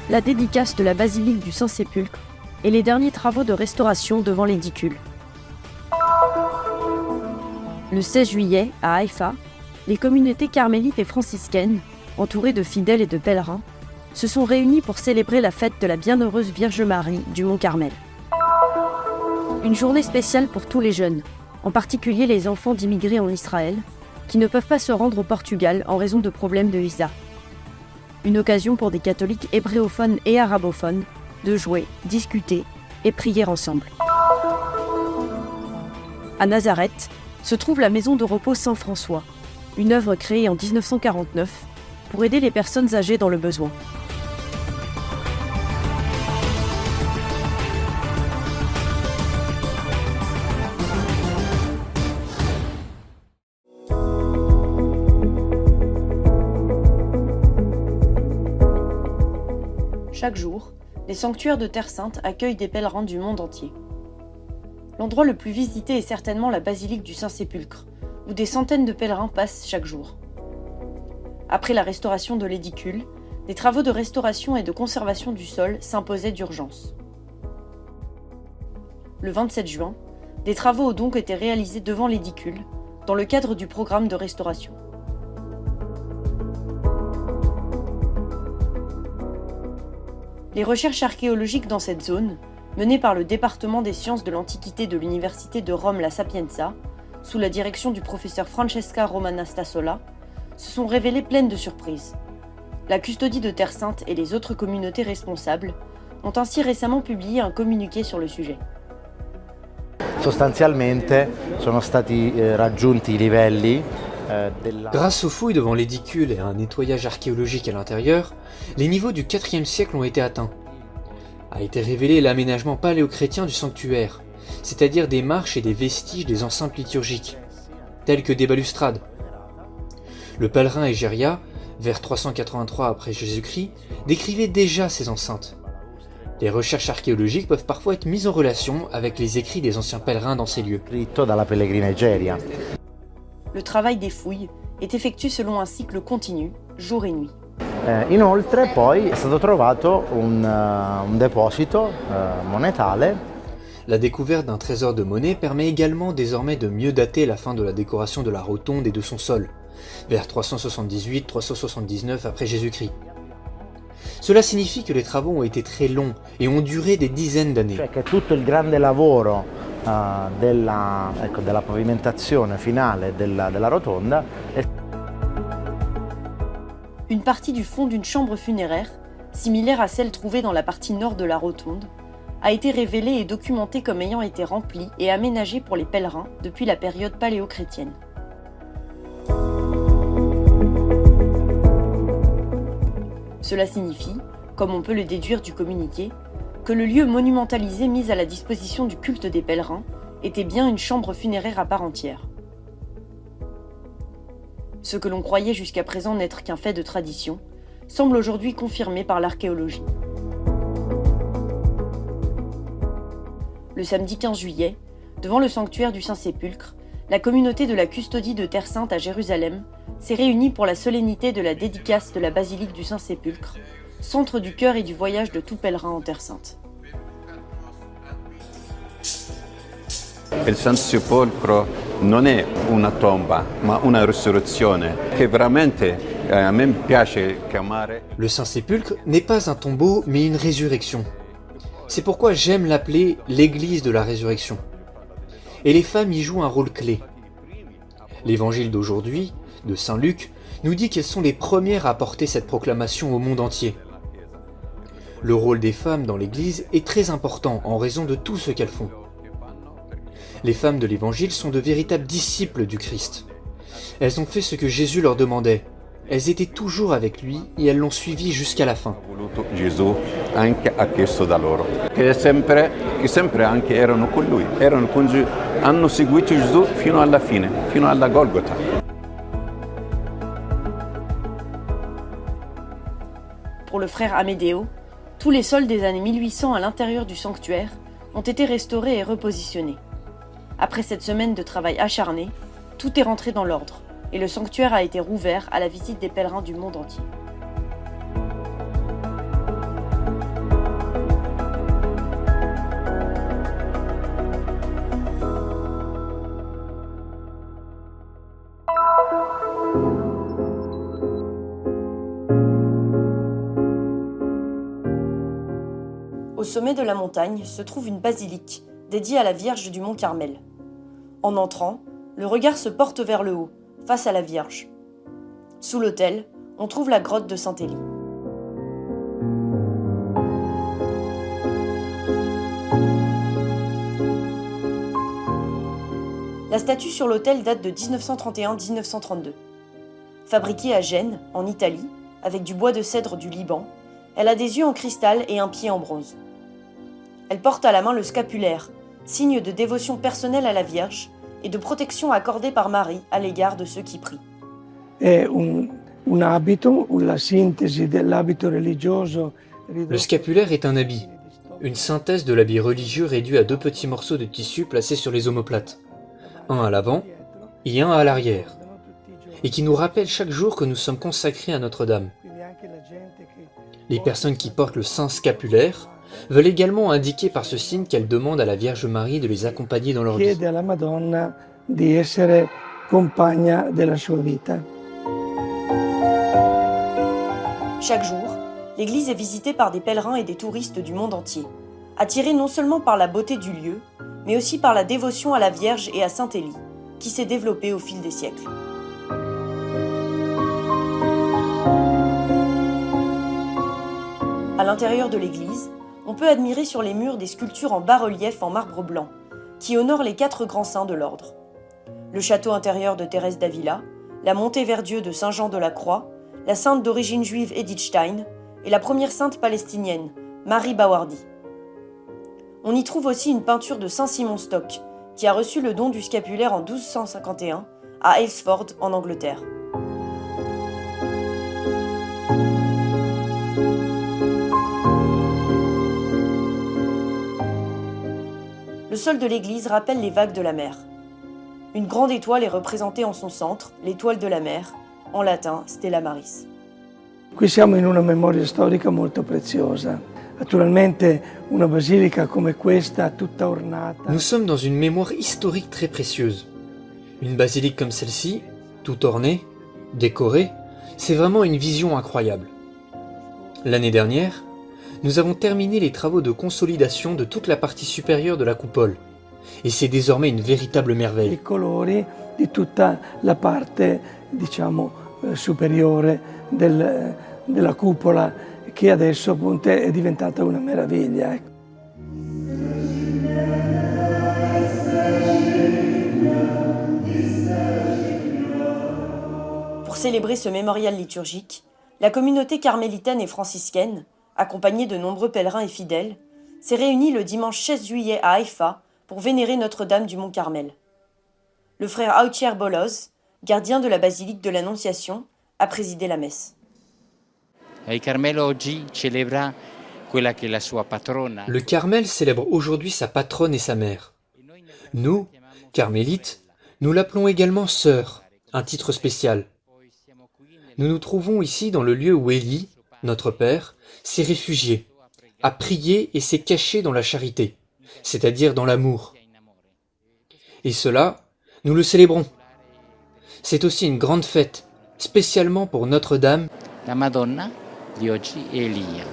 la dédicace de la basilique du Saint-Sépulcre et les derniers travaux de restauration devant l'édicule. Le 16 juillet, à Haïfa, les communautés carmélites et franciscaines, entourées de fidèles et de pèlerins, se sont réunies pour célébrer la fête de la Bienheureuse Vierge Marie du Mont Carmel. Une journée spéciale pour tous les jeunes, en particulier les enfants d'immigrés en Israël, qui ne peuvent pas se rendre au Portugal en raison de problèmes de visa. Une occasion pour des catholiques hébréophones et arabophones de jouer, discuter et prier ensemble. À Nazareth se trouve la maison de repos Saint-François, une œuvre créée en 1949 pour aider les personnes âgées dans le besoin. Chaque jour, les sanctuaires de Terre Sainte accueillent des pèlerins du monde entier. L'endroit le plus visité est certainement la basilique du Saint-Sépulcre, où des centaines de pèlerins passent chaque jour. Après la restauration de l'édicule, des travaux de restauration et de conservation du sol s'imposaient d'urgence. Le 27 juin, des travaux ont donc été réalisés devant l'édicule, dans le cadre du programme de restauration. Les recherches archéologiques dans cette zone, menées par le département des sciences de l'Antiquité de l'Université de Rome La Sapienza, sous la direction du professeur Francesca Romana Stassola, se sont révélées pleines de surprises. La custodie de Terre Sainte et les autres communautés responsables ont ainsi récemment publié un communiqué sur le sujet. Sostanzialmente sono stati raggiunti i livelli. Grâce aux fouilles devant l'édicule et à un nettoyage archéologique à l'intérieur, les niveaux du IVe siècle ont été atteints. A été révélé l'aménagement paléochrétien du sanctuaire, c'est-à-dire des marches et des vestiges des enceintes liturgiques, tels que des balustrades. Le pèlerin Egéria, vers 383 après Jésus-Christ, décrivait déjà ces enceintes. Les recherches archéologiques peuvent parfois être mises en relation avec les écrits des anciens pèlerins dans ces lieux. Le travail des fouilles est effectué selon un cycle continu, jour et nuit. Inoltre poi è stato trovato un deposito monetale. La découverte d'un trésor de monnaie permet également désormais de mieux dater la fin de la décoration de la rotonde et de son sol, vers 378-379 après Jésus-Christ. Cela signifie que les travaux ont été très longs et ont duré des dizaines d'années. Cioè che tutto il grande lavoro della pavimentazione finale della rotonda. Une partie du fond d'une chambre funéraire, similaire à celle trouvée dans la partie nord de la rotonde, a été révélée et documentée comme ayant été remplie et aménagée pour les pèlerins depuis la période paléochrétienne. Cela signifie, comme on peut le déduire du communiqué, que le lieu monumentalisé mis à la disposition du culte des pèlerins était bien une chambre funéraire à part entière. Ce que l'on croyait jusqu'à présent n'être qu'un fait de tradition, semble aujourd'hui confirmé par l'archéologie. Le samedi 15 juillet, devant le sanctuaire du Saint-Sépulcre, la communauté de la custodie de Terre Sainte à Jérusalem s'est réunie pour la solennité de la dédicace de la basilique du Saint-Sépulcre, centre du cœur et du voyage de tout pèlerin en Terre Sainte. Il Sansepolcro non è una tomba, ma una risurrezione che veramente a me piace chiamare. Le Saint-Sépulcre n'est pas un tombeau, mais une résurrection. C'est pourquoi j'aime l'appeler l'église de la résurrection. Et les femmes y jouent un rôle clé. L'évangile d'aujourd'hui, de Saint Luc, nous dit qu'elles sont les premières à porter cette proclamation au monde entier. Le rôle des femmes dans l'église est très important en raison de tout ce qu'elles font. Les femmes de l'évangile sont de véritables disciples du Christ. Elles ont fait ce que Jésus leur demandait. Elles étaient toujours avec lui et elles l'ont suivi jusqu'à la fin. Gesù anche ha chiesto da loro, che sempre anche erano con lui, hanno seguito Gesù fino alla fine, fino alla Golgota. Pour le frère Amédéo, tous les sols des années 1800 à l'intérieur du sanctuaire ont été restaurés et repositionnés. Après cette semaine de travail acharné, tout est rentré dans l'ordre et le sanctuaire a été rouvert à la visite des pèlerins du monde entier. sommet de la montagne se trouve une basilique dédiée à la Vierge du Mont Carmel. En entrant, le regard se porte vers le haut, face à la Vierge. Sous l'autel, on trouve la grotte de Saint-Élie. La statue sur l'autel date de 1931-1932. Fabriquée à Gênes, en Italie, avec du bois de cèdre du Liban, elle a des yeux en cristal et un pied en bronze. Elle porte à la main le scapulaire, signe de dévotion personnelle à la Vierge et de protection accordée par Marie à l'égard de ceux qui prient. Un abito, la sintesi dell'abito religioso. Le scapulaire est un habit, une synthèse de l'habit religieux réduit à 2 petits morceaux de tissu placés sur les omoplates, un à l'avant et un à l'arrière, et qui nous rappelle chaque jour que nous sommes consacrés à Notre-Dame. Les personnes qui portent le saint scapulaire veulent également indiquer par ce signe qu'elles demandent à la Vierge Marie de les accompagner dans leur vie. Chiede alla Madonna di essere compagna della sua vita. Chaque jour, l'église est visitée par des pèlerins et des touristes du monde entier, attirés non seulement par la beauté du lieu, mais aussi par la dévotion à la Vierge et à Saint-Élie, qui s'est développée au fil des siècles. À l'intérieur de l'église, on peut admirer sur les murs des sculptures en bas-relief en marbre blanc, qui honorent les 4 grands saints de l'ordre. Le château intérieur de Thérèse d'Avila, la montée vers Dieu de Saint Jean de la Croix, la sainte d'origine juive Edith Stein et la première sainte palestinienne, Marie Bawardi. On y trouve aussi une peinture de Saint Simon Stock, qui a reçu le don du scapulaire en 1251 à Aylesford, en Angleterre. Le sol de l'église rappelle les vagues de la mer. Une grande étoile est représentée en son centre, l'étoile de la mer, en latin Stella Maris. Qui siamo in una memoria storica molto preziosa. Naturalmente una basilica come questa, tutta ornata. Nous sommes dans une mémoire historique très précieuse. Une basilique comme celle-ci, tout ornée, décorée, c'est vraiment une vision incroyable. L'année dernière, nous avons terminé les travaux de consolidation de toute la partie supérieure de la coupole. Et c'est désormais une véritable merveille. I colori di tutta la parte, diciamo, superiore della cupola, che adesso appunto è diventata una meraviglia. Pour célébrer ce mémorial liturgique, la communauté carmélitaine et franciscaine, accompagnée de nombreux pèlerins et fidèles, s'est réunie le dimanche 16 juillet à Haïfa pour vénérer Notre-Dame du Mont Carmel. Le frère Autier Boloz, gardien de la basilique de l'Annonciation, a présidé la messe. Le Carmel célèbre aujourd'hui sa patronne et sa mère. Nous, carmélites, nous l'appelons également sœur, un titre spécial. Nous nous trouvons ici dans le lieu où Élie, notre Père, s'est réfugié, a prié et s'est caché dans la charité, c'est-à-dire dans l'amour. Et cela, nous le célébrons. C'est aussi une grande fête, spécialement pour Notre-Dame, la Madonna di oggi è Elia.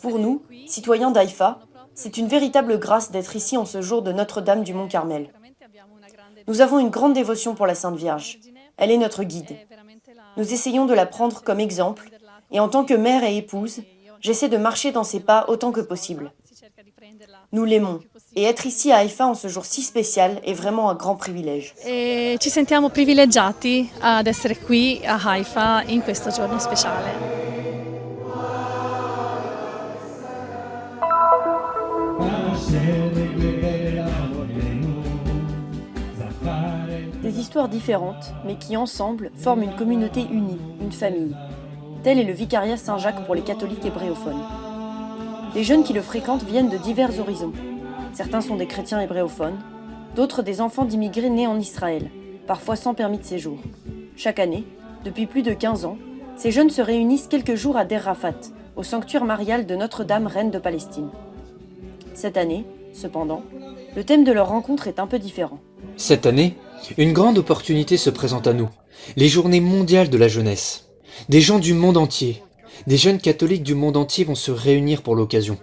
Pour nous, citoyens d'Haïfa, c'est une véritable grâce d'être ici en ce jour de Notre-Dame du Mont Carmel. Nous avons une grande dévotion pour la Sainte Vierge. Elle est notre guide. Nous essayons de la prendre comme exemple, et en tant que mère et épouse, j'essaie de marcher dans ses pas autant que possible. Nous l'aimons, et être ici à Haïfa en ce jour si spécial est vraiment un grand privilège. Ci sentiamo privilegiati ad essere qui a Haifa in questo giorno speciale. Des histoires différentes, mais qui ensemble forment une communauté unie, une famille. Tel est le vicariat Saint-Jacques pour les catholiques hébréophones. Les jeunes qui le fréquentent viennent de divers horizons. Certains sont des chrétiens hébréophones, d'autres des enfants d'immigrés nés en Israël, parfois sans permis de séjour. Chaque année, depuis plus de 15 ans, ces jeunes se réunissent quelques jours à Der Rafat, au sanctuaire marial de Notre-Dame, reine de Palestine. Cette année, cependant, le thème de leur rencontre est un peu différent. Cette année, une grande opportunité se présente à nous, les Journées mondiales de la jeunesse. Des gens du monde entier, Des jeunes catholiques du monde entier vont se réunir pour l'occasion.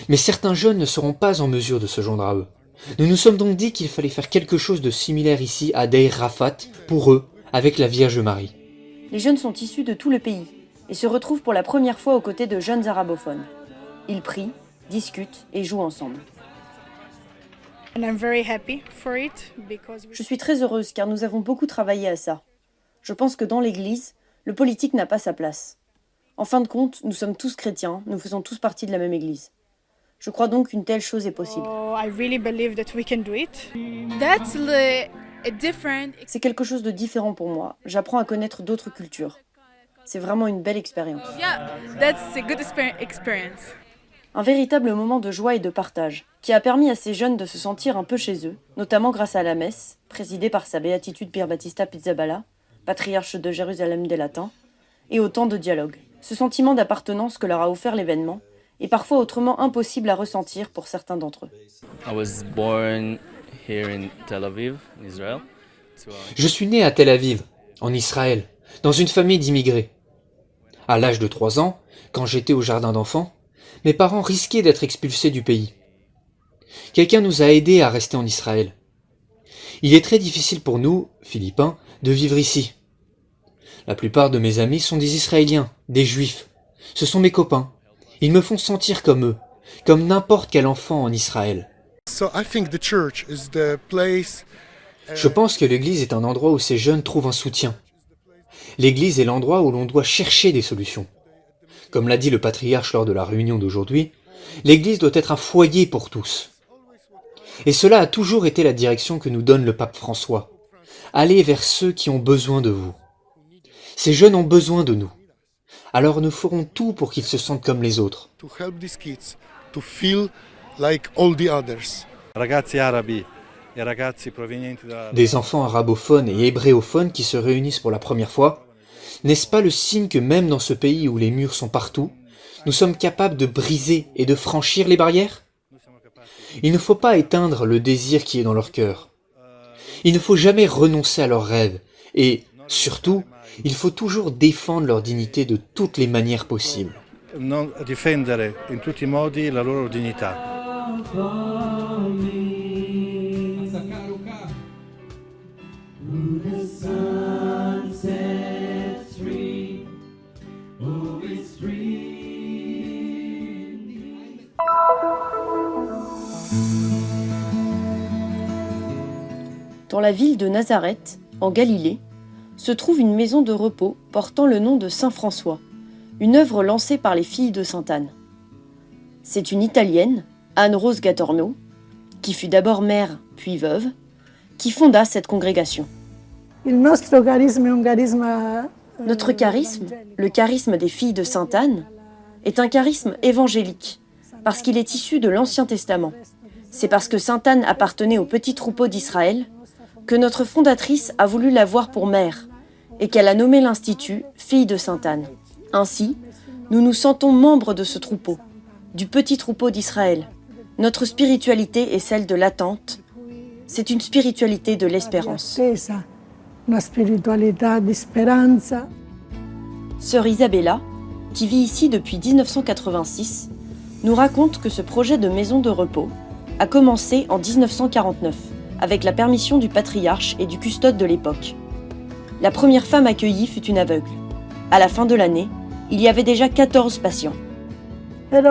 Mais certains jeunes ne seront pas en mesure de se joindre à eux. Nous nous sommes donc dit qu'il fallait faire quelque chose de similaire ici à Deir Rafat, pour eux, avec la Vierge Marie. Les jeunes sont issus de tout le pays et se retrouvent pour la première fois aux côtés de jeunes arabophones. Ils prient, discutent et jouent ensemble. Je suis très heureuse car nous avons beaucoup travaillé à ça. Je pense que dans l'Église, le politique n'a pas sa place. En fin de compte, nous sommes tous chrétiens, nous faisons tous partie de la même Église. Je crois donc qu'une telle chose est possible. C'est quelque chose de différent pour moi. J'apprends à connaître d'autres cultures. C'est vraiment une belle expérience. Un véritable moment de joie et de partage, qui a permis à ces jeunes de se sentir un peu chez eux, notamment grâce à la messe, présidée par sa béatitude Pier Battista Pizzaballa, patriarche de Jérusalem des Latins, et au temps de dialogue. Ce sentiment d'appartenance que leur a offert l'événement est parfois autrement impossible à ressentir pour certains d'entre eux. Je suis né à Tel Aviv, en Israël, dans une famille d'immigrés. À l'âge de 3 ans, quand j'étais au jardin d'enfants, mes parents risquaient d'être expulsés du pays. Quelqu'un nous a aidés à rester en Israël. Il est très difficile pour nous, Philippins, de vivre ici. La plupart de mes amis sont des Israéliens, des Juifs. Ce sont mes copains. Ils me font sentir comme eux, comme n'importe quel enfant en Israël. Je pense que l'église est un endroit où ces jeunes trouvent un soutien. L'église est l'endroit où l'on doit chercher des solutions. Comme l'a dit le patriarche lors de la réunion d'aujourd'hui, l'église doit être un foyer pour tous. Et cela a toujours été la direction que nous donne le pape François. Allez vers ceux qui ont besoin de vous. Ces jeunes ont besoin de nous. Alors nous ferons tout pour qu'ils se sentent comme les autres. Des enfants arabophones et hébréophones qui se réunissent pour la première fois, n'est-ce pas le signe que même dans ce pays où les murs sont partout, nous sommes capables de briser et de franchir les barrières ? Il ne faut pas éteindre le désir qui est dans leur cœur. Il ne faut jamais renoncer à leurs rêves et, surtout, il faut toujours défendre leur dignité de toutes les manières possibles. Dans la ville de Nazareth, en Galilée, se trouve une maison de repos portant le nom de Saint François, une œuvre lancée par les filles de Sainte Anne. C'est une Italienne, Anne-Rose Gatorno, qui fut d'abord mère puis veuve, qui fonda cette congrégation. Notre charisme, le charisme des filles de Sainte Anne, est un charisme évangélique, parce qu'il est issu de l'Ancien Testament. C'est parce que Sainte Anne appartenait au petit troupeau d'Israël que notre fondatrice a voulu l'avoir pour mère et qu'elle a nommé l'Institut Fille de Sainte Anne. Ainsi, nous nous sentons membres de ce troupeau, du petit troupeau d'Israël. Notre spiritualité est celle de l'attente. C'est une spiritualité de l'espérance. Sœur Isabella, qui vit ici depuis 1986, nous raconte que ce projet de maison de repos a commencé en 1949, avec la permission du patriarche et du custode de l'époque. La première femme accueillie fut une aveugle. À la fin de l'année, il y avait déjà 14 patients. La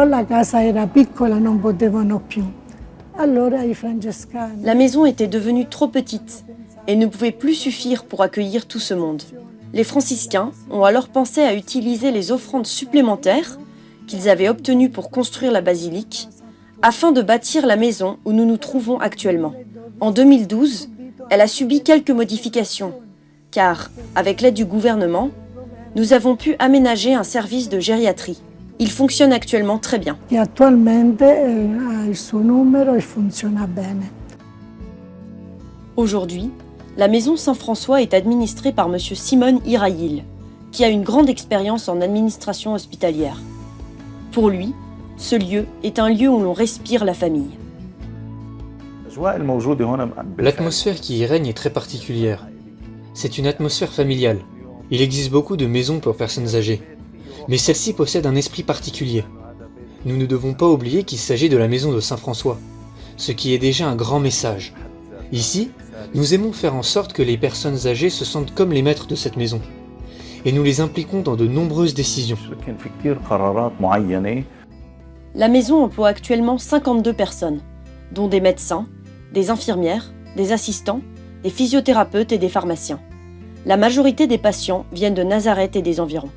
maison était devenue trop petite et ne pouvait plus suffire pour accueillir tout ce monde. Les franciscains ont alors pensé à utiliser les offrandes supplémentaires qu'ils avaient obtenues pour construire la basilique afin de bâtir la maison où nous nous trouvons actuellement. En 2012, elle a subi quelques modifications, car, avec l'aide du gouvernement, nous avons pu aménager un service de gériatrie. Il fonctionne actuellement très bien. Aujourd'hui, la maison Saint-François est administrée par M. Simone Iraïl, qui a une grande expérience en administration hospitalière. Pour lui, ce lieu est un lieu où l'on respire la famille. L'atmosphère qui y règne est très particulière. C'est une atmosphère familiale. Il existe beaucoup de maisons pour personnes âgées. Mais celle-ci possède un esprit particulier. Nous ne devons pas oublier qu'il s'agit de la maison de Saint François, ce qui est déjà un grand message. Ici, nous aimons faire en sorte que les personnes âgées se sentent comme les maîtres de cette maison. Et nous les impliquons dans de nombreuses décisions. La maison emploie actuellement 52 personnes, dont des médecins, des infirmières, des assistants, des physiothérapeutes et des pharmaciens. La majorité des patients viennent de Nazareth et des environs.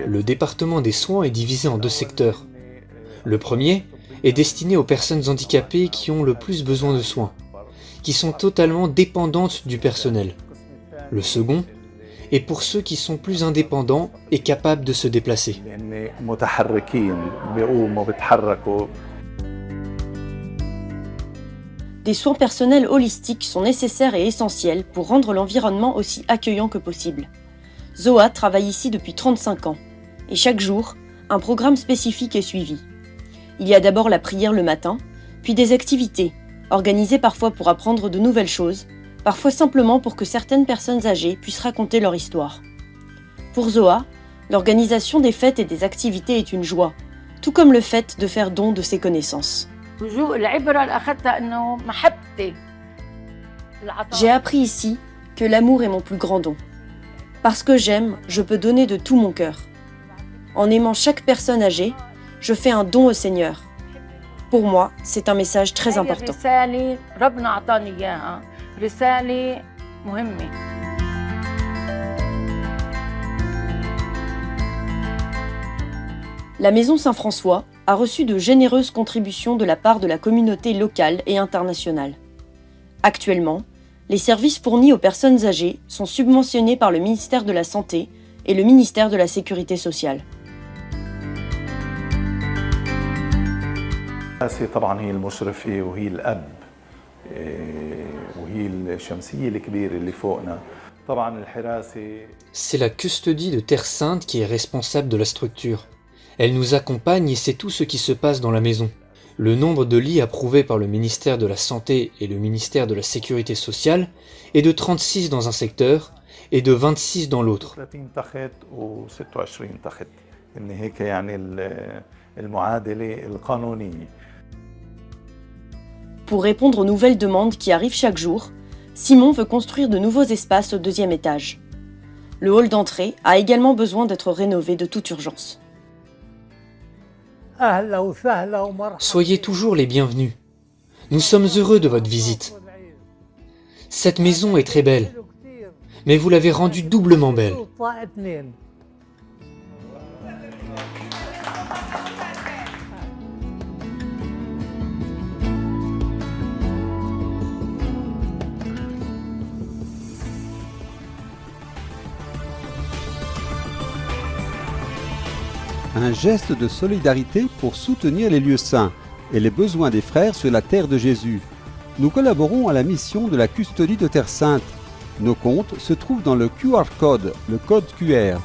Le département des soins est divisé en deux secteurs. Le premier est destiné aux personnes handicapées qui ont le plus besoin de soins, qui sont totalement dépendantes du personnel. Le second est pour ceux qui sont plus indépendants et capables de se déplacer. Des soins personnels holistiques sont nécessaires et essentiels pour rendre l'environnement aussi accueillant que possible. Zoa travaille ici depuis 35 ans, et chaque jour, un programme spécifique est suivi. Il y a d'abord la prière le matin, puis des activités, organisées parfois pour apprendre de nouvelles choses, parfois simplement pour que certaines personnes âgées puissent raconter leur histoire. Pour Zoa, l'organisation des fêtes et des activités est une joie, tout comme le fait de faire don de ses connaissances. J'ai appris ici que l'amour est mon plus grand don. Parce que j'aime, je peux donner de tout mon cœur. En aimant chaque personne âgée, je fais un don au Seigneur. Pour moi, c'est un message très important. La Maison Saint-François a reçu de généreuses contributions de la part de la communauté locale et internationale. Actuellement, les services fournis aux personnes âgées sont subventionnés par le ministère de la Santé et le ministère de la Sécurité sociale. C'est la custodie de Terre Sainte qui est responsable de la structure. Elle nous accompagne et sait tout ce qui se passe dans la maison. Le nombre de lits approuvés par le ministère de la Santé et le ministère de la Sécurité sociale est de 36 dans un secteur et de 26 dans l'autre. Pour répondre aux nouvelles demandes qui arrivent chaque jour, Simon veut construire de nouveaux espaces au 2e étage. Le hall d'entrée a également besoin d'être rénové de toute urgence. Soyez toujours les bienvenus. Nous sommes heureux de votre visite. Cette maison est très belle, mais vous l'avez rendue doublement belle. Un geste de solidarité pour soutenir les lieux saints et les besoins des frères sur la terre de Jésus. Nous collaborons à la mission de la custodie de Terre Sainte. Nos comptes se trouvent dans le QR code, le code QR.